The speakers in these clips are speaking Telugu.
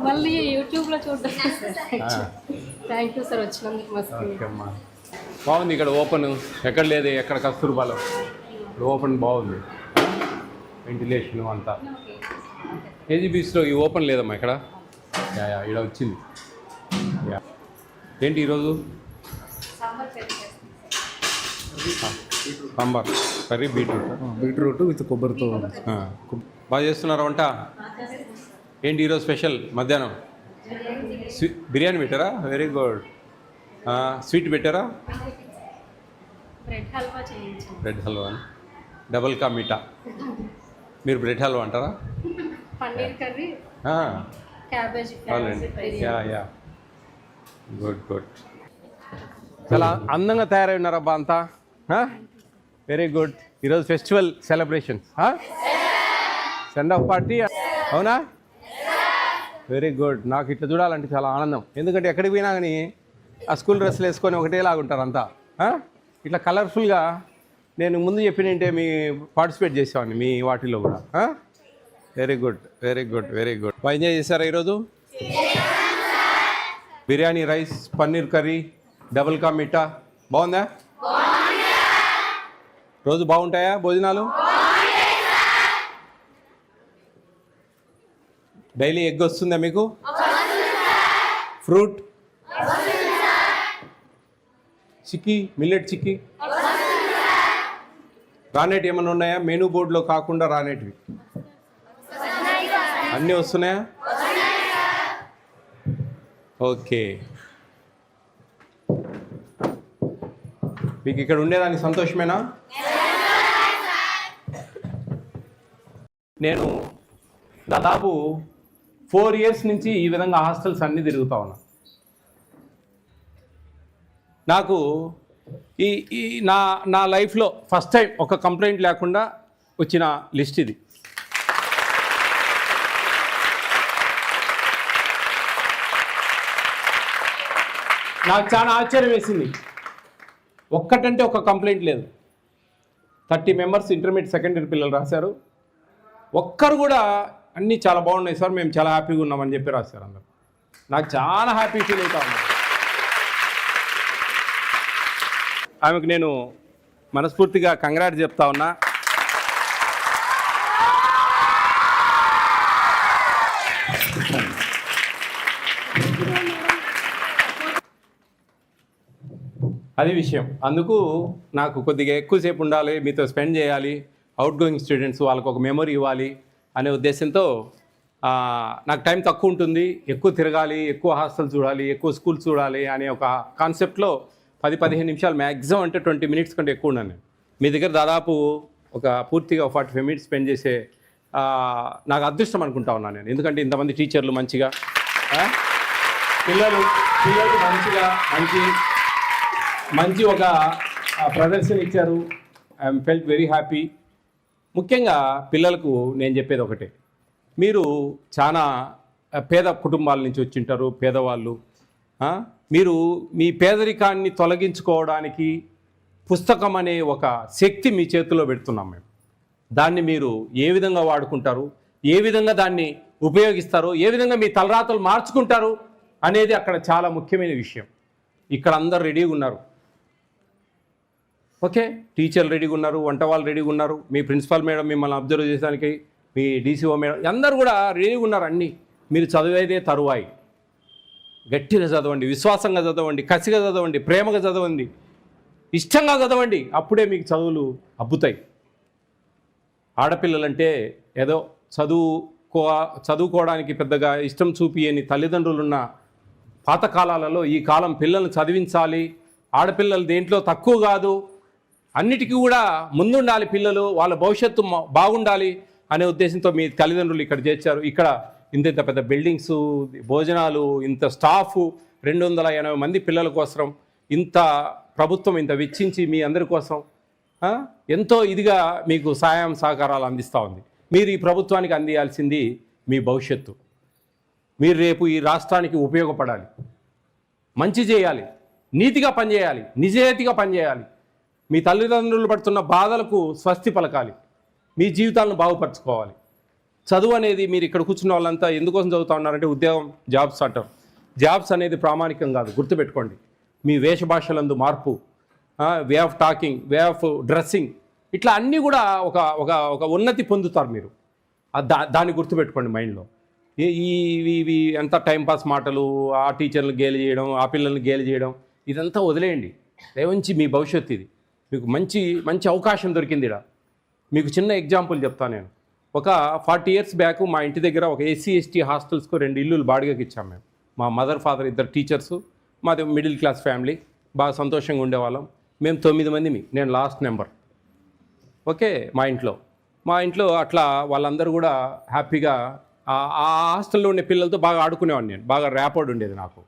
మళ్ళీ యూట్యూబ్లో చూడడం. థ్యాంక్ యూ సార్ వచ్చినందుకు. మస్తు ఓకే అమ్మా, బాగుంది ఇక్కడ ఓపెన్. ఎక్కడ లేదు, ఎక్కడ కస్తూర్బాలో ఇప్పుడు ఓపెన్ బాగుంది, వెంటిలేషన్ అంతా. ఏజీబీస్లో ఈ ఓపెన్ లేదమ్మా ఇక్కడ. ఇక్కడ వచ్చింది. ఏంటి ఈరోజు? సాంబార్ కర్రీ, బీట్రూట్ విత్ కొబ్బరితో. బాగా చేస్తున్నారా వంట? ఏంటి ఈరోజు స్పెషల్? మధ్యాహ్నం బిర్యానీ పెట్టారా? Very good. స్వీట్ పెట్టారా? Bread halwa, double ka meetha. మీరు బ్రెడ్ హల్వా అంటారా? Paneer curry, cabbage. Yeah good good. చాలా అందంగా తయారై ఉన్నారబ్బా అంతా. Very good. ఈరోజు festival celebrations, send off party, అవునా? Very good. నాకు ఇట్లా చూడాలంటే చాలా ఆనందం. ఎందుకంటే ఎక్కడికి పోయినా కానీ ఆ స్కూల్ డ్రెస్సులు వేసుకొని ఒకటేలాగా ఉంటారు అంతా. ఇట్లా కలర్ఫుల్గా నేను ముందు చెప్పినంటే మీ పార్టిసిపేట్ చేసేవాడిని మీ వాటిలో కూడా. Very good, very good, very good. బాగా ఎంజాయ్ చేశారా ఈరోజు? Biryani, rice, paneer curry, double ka meetha బాగుందా? రోజు బాగుంటాయా భోజనాలు? డైలీ ఎగ్ వస్తుందా మీకు? ఫ్రూట్, చిక్కీ, మిల్లెట్ చిక్కీ రానేటి ఏమైనా ఉన్నాయా? మెనూ బోర్డులో కాకుండా రానేటివి అన్నీ వస్తున్నాయా? ఓకే. మీకు ఇక్కడ ఉండేదానికి సంతోషమేనా? నేను దాదాపు 4 years నుంచి ఈ విధంగా హాస్టల్స్ అన్నీ తిరుగుతా ఉన్నా. నాకు ఈ నా లైఫ్లో ఫస్ట్ టైం ఒక కంప్లైంట్ లేకుండా వచ్చిన లిస్ట్ ఇది. నాకు చాలా ఆశ్చర్యం వేసింది. ఒక్కటంటే ఒక కంప్లైంట్ లేదు. 30 members ఇంటర్మీడియట్ సెకండరీ పిల్లలు రాశారు. ఒక్కరు కూడా అన్నీ చాలా బాగున్నాయి సార్, మేము చాలా హ్యాపీగా ఉన్నామని చెప్పి రాశారు అందరు. నాకు చాలా హ్యాపీ ఫీల్ అవుతా ఉన్నాను. ఆమెకు నేను మనస్ఫూర్తిగా కంగ్రాట్స్ చెప్తా ఉన్నా. అది విషయం. అందుకు నాకు కొద్దిగా ఎక్కువసేపు ఉండాలి, మీతో స్పెండ్ చేయాలి, అవుట్ గోయింగ్ స్టూడెంట్స్ వాళ్ళకు ఒక మెమరీ ఇవ్వాలి అనే ఉద్దేశంతో నాకు టైం తక్కువ ఉంటుంది, ఎక్కువ తిరగాలి, ఎక్కువ హాస్టల్ చూడాలి, ఎక్కువ స్కూల్స్ చూడాలి అనే ఒక కాన్సెప్ట్లో 10-15 నిమిషాలు మ్యాక్సిమం అంటే 20 minutes కంటే ఎక్కువ ఉన్నాను నేను మీ దగ్గర. దాదాపు ఒక పూర్తిగా 45 minutes స్పెండ్ చేసే నాకు అదృష్టం అనుకుంటా ఉన్నాను నేను. ఎందుకంటే ఇంతమంది టీచర్లు మంచిగా, పిల్లలు మంచిగా మంచి ఒక ప్రదర్శన ఇచ్చారు. I'm felt very happy. ముఖ్యంగా పిల్లలకు నేను చెప్పేది ఒకటే, మీరు చాలా పేద కుటుంబాల నుంచి వచ్చింటారు, పేదవాళ్ళు. మీరు మీ పేదరికాన్ని తొలగించుకోవడానికి పుస్తకం అనే ఒక శక్తి మీ చేతిలో పెడుతున్నాం మేము. దాన్ని మీరు ఏ విధంగా వాడుకుంటారు, ఏ విధంగా దాన్ని ఉపయోగిస్తారు, ఏ విధంగా మీ తలరాతలు మార్చుకుంటారు అనేది అక్కడ చాలా ముఖ్యమైన విషయం. ఇక్కడ అందరు రెడీగా ఉన్నారు. ఓకే, టీచర్లు రెడీగా ఉన్నారు, వంట వాళ్ళు రెడీగా ఉన్నారు, మీ ప్రిన్సిపాల్ మేడం మిమ్మల్ని అబ్జర్వ్ చేసడానికి, మీ డీసీఓ మేడం అందరూ కూడా రెడీగా ఉన్నారు. అన్నీ మీరు చదివేదే తరువాయి. గట్టిగా చదవండి, విశ్వాసంగా చదవండి, కసిగా చదవండి, ప్రేమగా చదవండి, ఇష్టంగా చదవండి. అప్పుడే మీకు చదువులు అబ్బుతాయి. ఆడపిల్లలంటే ఏదో చదువుకోవడానికి పెద్దగా ఇష్టం చూపియని తల్లిదండ్రులున్న పాతకాలాలలో ఈ కాలం పిల్లల్ని చదివించాలి, ఆడపిల్లలు దేంట్లో తక్కువ కాదు, అన్నిటికీ కూడా ముందుండాలి, పిల్లలు వాళ్ళ భవిష్యత్తు బాగుండాలి అనే ఉద్దేశంతో మీ తల్లిదండ్రులు ఇక్కడ చేర్చారు. ఇక్కడ ఇంత పెద్ద బిల్డింగ్స్, భోజనాలు, ఇంత స్టాఫ్, 280 మంది పిల్లల కోసం ఇంత ప్రభుత్వం ఇంత వెచ్చించి మీ అందరి కోసం ఎంతో ఇదిగా మీకు సహాయం సహకారాలు అందిస్తూ ఉంది. మీరు ఈ ప్రభుత్వానికి అందియాల్సింది మీ భవిష్యత్తు. మీరు రేపు ఈ రాష్ట్రానికి ఉపయోగపడాలి, మంచి చేయాలి, నీతిగా పనిచేయాలి, నిజాయితీగా పనిచేయాలి. మీ తల్లిదండ్రులు పడుతున్న బాధలకు స్వస్తి పలకాలి, మీ జీవితాలను బాగుపరచుకోవాలి. చదువు అనేది మీరు ఇక్కడ కూర్చున్న వాళ్ళంతా ఎందుకోసం చదువుతా ఉన్నారంటే ఉద్యోగం, జాబ్స్ అంటారు. జాబ్స్ అనేది ప్రామాణికం కాదు, గుర్తుపెట్టుకోండి. మీ వేషభాషలందు మార్పు, way of talking, way of dressing, ఇట్లా అన్నీ కూడా ఒక ఒక ఒక ఉన్నతి పొందుతారు మీరు. దాన్ని గుర్తుపెట్టుకోండి మైండ్లో. ఇవి ఎంత టైంపాస్ మాటలు, ఆ టీచర్లు గేలి చేయడం, ఆ పిల్లల్ని గేలి చేయడం, ఇదంతా వదిలేయండి. దయవంచి మీ భవిష్యత్తు ఇది. మీకు మంచి మంచి అవకాశం దొరికింది ఇక్కడ. మీకు చిన్న ఎగ్జాంపుల్ చెప్తాను నేను. ఒక 40 years బ్యాక్ మా ఇంటి దగ్గర ఒక SC ST హాస్టల్స్కు 2 ఇల్లులు బాడిగకి ఇచ్చాము మేము. మా మదర్ ఫాదర్ 2 టీచర్సు, మాది మిడిల్ క్లాస్ ఫ్యామిలీ, బాగా సంతోషంగా ఉండేవాళ్ళం. మేము 9 మందిమి, నేను లాస్ట్ నెంబర్. ఓకే, మా ఇంట్లో అట్లా వాళ్ళందరూ కూడా హ్యాపీగా ఆ హాస్టల్లో ఉండే పిల్లలతో బాగా ఆడుకునేవాడిని నేను. బాగా ర్యాపోర్డ్ ఉండేది నాకు.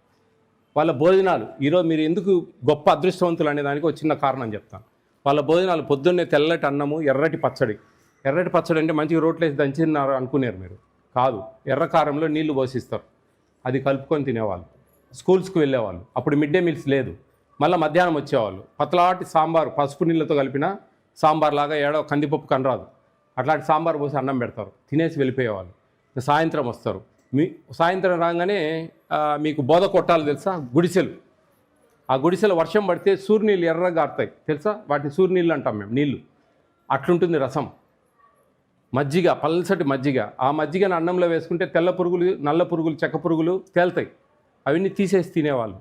వాళ్ళ భోజనాలు, ఈరోజు మీరు ఎందుకు గొప్ప అదృష్టవంతులు అనే దానికి ఒక చిన్న కారణం చెప్తాను. వాళ్ళ భోజనాలు పొద్దున్నే తెల్లటి అన్నము, ఎర్రటి పచ్చడి. ఎర్రటి పచ్చడి అంటే మంచిగా రోట్లేసి దంచినారు అనుకున్నారు మీరు. కాదు, ఎర్ర కారంలో నీళ్లు పోసిస్తారు, అది కలుపుకొని తినేవాళ్ళు. స్కూల్స్కి వెళ్ళేవాళ్ళు. అప్పుడు మిడ్ డే మీల్స్ లేదు. మళ్ళీ మధ్యాహ్నం వచ్చేవాళ్ళు. పతలాటి సాంబారు, పసుపు నీళ్ళతో కలిపిన సాంబార్ లాగా, ఏడో కందిపప్పు కనరాదు, అట్లాంటి సాంబార్ పోసి అన్నం పెడతారు, తినేసి వెళ్ళిపోయేవాళ్ళు. సాయంత్రం వస్తారు. సాయంత్రం రాగానే మీకు బోధ కొట్టాలి తెలుసా, గుడిసెలు. ఆ గుడిసెలు వర్షం పడితే సూర్యనీళ్ళు ఎర్రగా గారుతాయి తెలుసా, వాటిని సూర్యనీళ్ళు అంటాం మేము, నీళ్ళు. అట్లుంటుంది రసం. మజ్జిగ, పల్సటి మజ్జిగ. ఆ మజ్జిగను అన్నంలో వేసుకుంటే తెల్ల పురుగులు, నల్ల పురుగులు, చెక్క పురుగులు తేలుతాయి. అవన్నీ తీసేసి తినేవాళ్ళు.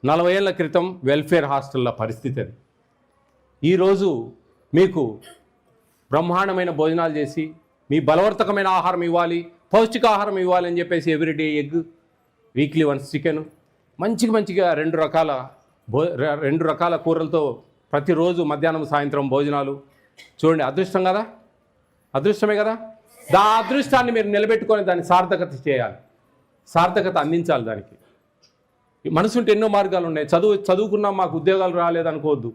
40 ఏళ్ల క్రితం వెల్ఫేర్ హాస్టల్ల పరిస్థితి అది. ఈరోజు మీకు బ్రహ్మాండమైన భోజనాలు చేసి, మీ బలవర్తకమైన ఆహారం ఇవ్వాలి, పౌష్టికాహారం ఇవ్వాలి అని చెప్పేసి everyday egg, weekly once chicken, మంచిగా 2 రకాల కూరలతో ప్రతిరోజు మధ్యాహ్నం సాయంత్రం భోజనాలు. చూడండి, అదృష్టం కదా, అదృష్టమే కదా. అదృష్టాన్ని మీరు నిలబెట్టుకొని దాన్ని సార్థకత చేయాలి, సార్థకత అందించాలి. దానికి మనసు ఉంటే ఎన్నో మార్గాలు ఉన్నాయి. చదువుకున్నా మాకు ఉద్యోగాలు రాలేదనుకోవద్దు.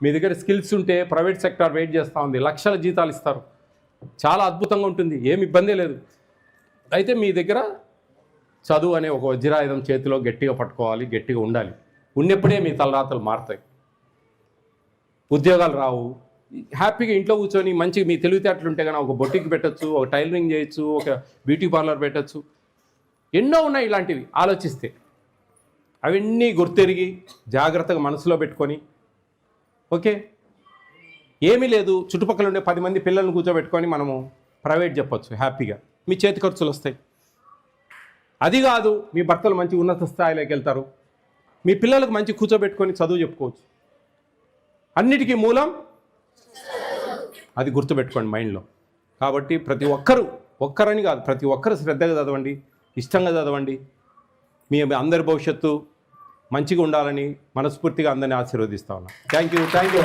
మీ దగ్గర స్కిల్స్ ఉంటే ప్రైవేట్ సెక్టార్ వెయిట్ చేస్తూ ఉంది, లక్షల జీతాలు ఇస్తారు, చాలా అద్భుతంగా ఉంటుంది, ఏమి ఇబ్బంది లేదు. అయితే మీ దగ్గర చదువు అనే ఒక వజ్రాయుధం చేతిలో గట్టిగా పట్టుకోవాలి, గట్టిగా ఉండాలి. ఉన్నప్పుడే మీ తలరాతలు మారుతాయి. ఉద్యోగాలు రావు. హ్యాపీగా ఇంట్లో కూర్చొని మంచిగా మీ తెలివితేటలు ఉంటే కనుక ఒక బొటిక్ పెట్టచ్చు, ఒక టైలరింగ్ చేయొచ్చు, ఒక బ్యూటీ పార్లర్ పెట్టచ్చు, ఎన్నో ఉన్నాయి ఇలాంటివి. ఆలోచిస్తే అవన్నీ గుర్తెరిగి జాగ్రత్తగా మనసులో పెట్టుకొని, ఓకే, ఏమీ లేదు, చుట్టుపక్కల ఉండే 10 మంది పిల్లల్ని కూర్చోబెట్టుకొని మనము ప్రైవేట్ చెప్పొచ్చు హ్యాపీగా. మీ చేతి ఖర్చులు వస్తాయి. అది కాదు, మీ భర్తలు మంచి ఉన్నత స్థాయిలోకి వెళ్తారు, మీ పిల్లలకు మంచి కూర్చోబెట్టుకొని చదువు చెప్పుకోవచ్చు. అన్నిటికీ మూలం అది గుర్తుపెట్టుకోండి మైండ్లో. కాబట్టి ప్రతి ఒక్కరని కాదు, ప్రతి ఒక్కరు శ్రద్ధగా చదవండి, ఇష్టంగా చదవండి. మీ అందరి భవిష్యత్తు మంచిగా ఉండాలని మనస్ఫూర్తిగా అందరినీ ఆశీర్వదిస్తా ఉన్నాను. Thank you.